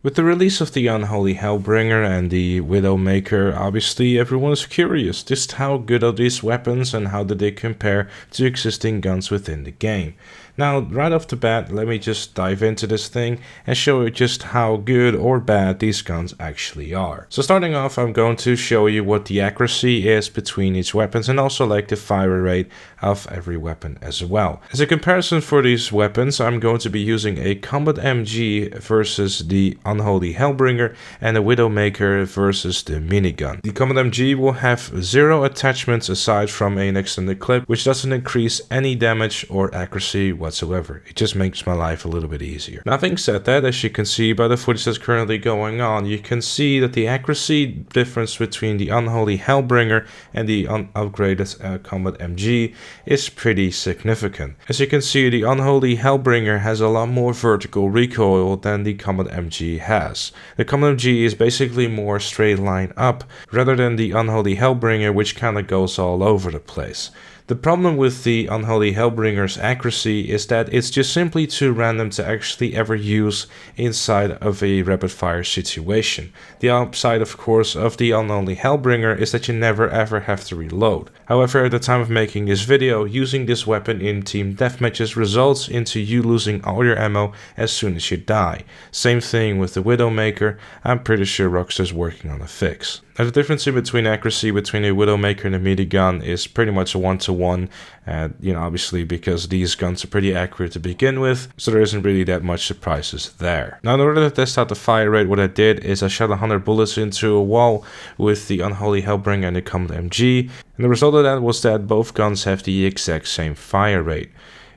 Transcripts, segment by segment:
With the release of the Unholy Hellbringer and the Widowmaker, obviously everyone is curious just how good are these weapons and how do they compare to existing guns within the game. Now, right off the bat, let me just dive into this thing and show you just how good or bad these guns actually are. So starting off, I'm going to show you what the accuracy is between each weapons and also like the fire rate of every weapon as well. As a comparison for these weapons, I'm going to be using a Combat MG versus the Unholy Hellbringer and a Widowmaker versus the minigun. The Combat MG will have 0 attachments aside from an extended clip, which doesn't increase any damage or accuracy whatsoever. It just makes my life a little bit easier. Now, having said that, as you can see by the footage that's currently going on, you can see that the accuracy difference between the Unholy Hellbringer and the upgraded Combat MG is pretty significant. As you can see, the Unholy Hellbringer has a lot more vertical recoil than the Combat MG has. The Combat MG is basically more straight line up rather than the Unholy Hellbringer, which kind of goes all over the place. The problem with the Unholy Hellbringer's accuracy is that it's just simply too random to actually ever use inside of a rapid fire situation. The upside, of course, of the Unholy Hellbringer is that you never ever have to reload. However, at the time of making this video, using this weapon in team deathmatches results into you losing all your ammo as soon as you die. Same thing with the Widowmaker. I'm pretty sure Rockstar's working on a fix. Now, the difference in between accuracy between a Widowmaker and a minigun is pretty much a 1-to-1, obviously because these guns are pretty accurate to begin with, so there isn't really that much surprises there. Now, in order to test out the fire rate, what I did is I shot 100 bullets into a wall with the Unholy Hellbringer and the Combat MG, and the result of that was that both guns have the exact same fire rate.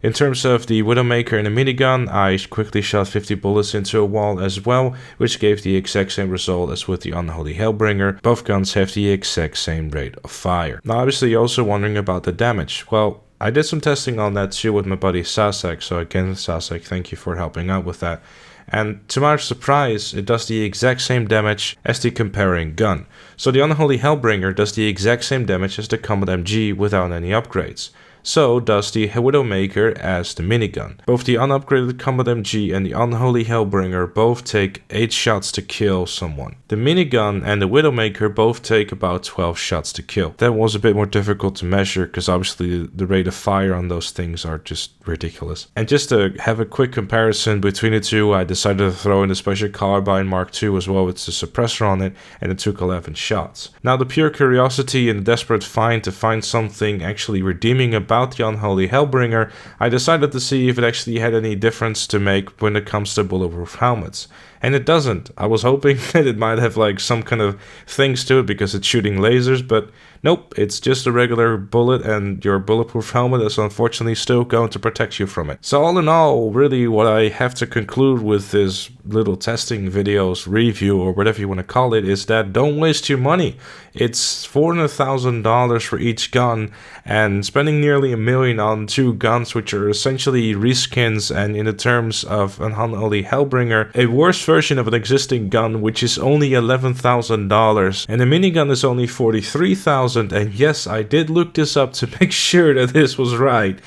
In terms of the Widowmaker and the minigun, I quickly shot 50 bullets into a wall as well, which gave the exact same result as with the Unholy Hellbringer. Both guns have the exact same rate of fire. Now, obviously you're also wondering about the damage. Well, I did some testing on that too with my buddy Sasek, so again Sasek, thank you for helping out with that. And to my surprise, it does the exact same damage as the comparing gun. So the Unholy Hellbringer does the exact same damage as the Combat MG without any upgrades. So does the Widowmaker as the minigun. Both the unupgraded Combat MG and the Unholy Hellbringer both take 8 shots to kill someone. The minigun and the Widowmaker both take about 12 shots to kill. That was a bit more difficult to measure because obviously the rate of fire on those things are just ridiculous. And just to have a quick comparison between the two, I decided to throw in the Special Carbine Mark II as well with the suppressor on it, and it took 11 shots. Now, the pure curiosity and the desperate find to find something actually redeeming about the Unholy Hellbringer, I decided to see if it actually had any difference to make when it comes to bulletproof helmets. And it doesn't. I was hoping that it might have like some kind of things to it because it's shooting lasers, but nope, it's just a regular bullet and your bulletproof helmet is unfortunately still going to protect you from it. So all in all, really what I have to conclude with this little testing videos review or whatever you want to call it is that don't waste your money. It's $400,000 for each gun, and spending nearly $1 million on 2 guns which are essentially reskins and in the terms of an Unholy Hellbringer, a worse version of an existing gun which is only $11,000 and the minigun is only $43,000. And yes, I did look this up to make sure that this was right.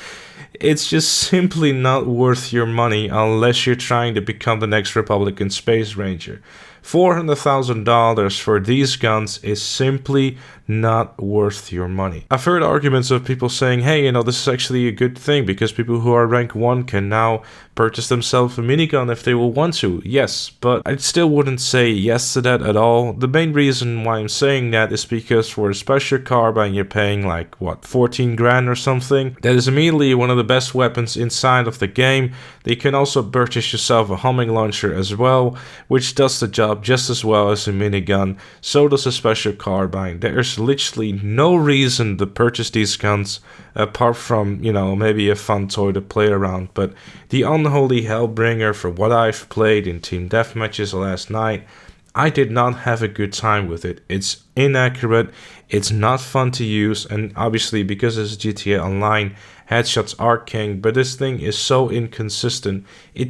It's just simply not worth your money unless you're trying to become the next Republican Space Ranger. $400,000 for these guns is simply not worth your money. I've heard arguments of people saying, hey, this is actually a good thing because people who are rank 1 can now purchase themselves a minigun if they will want to. Yes, but I still wouldn't say yes to that at all. The main reason why I'm saying that is because for a Special Carbine you're paying like, 14 grand or something. That is immediately one of the best weapons inside of the game. You can also purchase yourself a homing launcher as well, which does the job just as well as a minigun. So does a Special Carbine. There's literally no reason to purchase these guns apart from, maybe a fun toy to play around. But the Unholy Hellbringer, for what I've played in team deathmatches last night, I did not have a good time with it. It's inaccurate, it's not fun to use, and obviously because it's GTA Online, headshots are king, but this thing is so inconsistent. I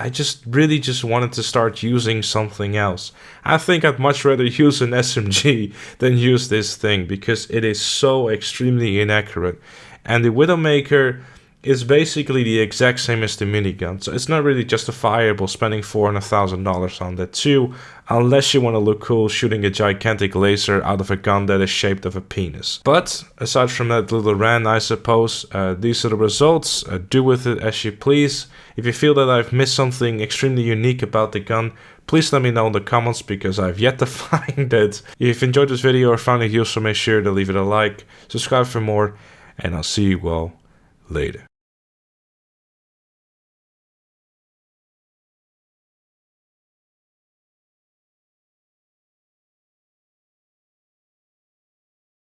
just really wanted to start using something else. I think I'd much rather use an SMG than use this thing because it is so extremely inaccurate. And the Widowmaker, is basically the exact same as the minigun, so it's not really justifiable spending $400,000 on that too, unless you want to look cool shooting a gigantic laser out of a gun that is shaped of a penis. But aside from that little rant, I suppose, these are the results. Do with it as you please. If you feel that I've missed something extremely unique about the gun, please let me know in the comments, because I've yet to find it. If you've enjoyed this video or found it useful, make sure to leave it a like, subscribe for more, and I'll see you all later.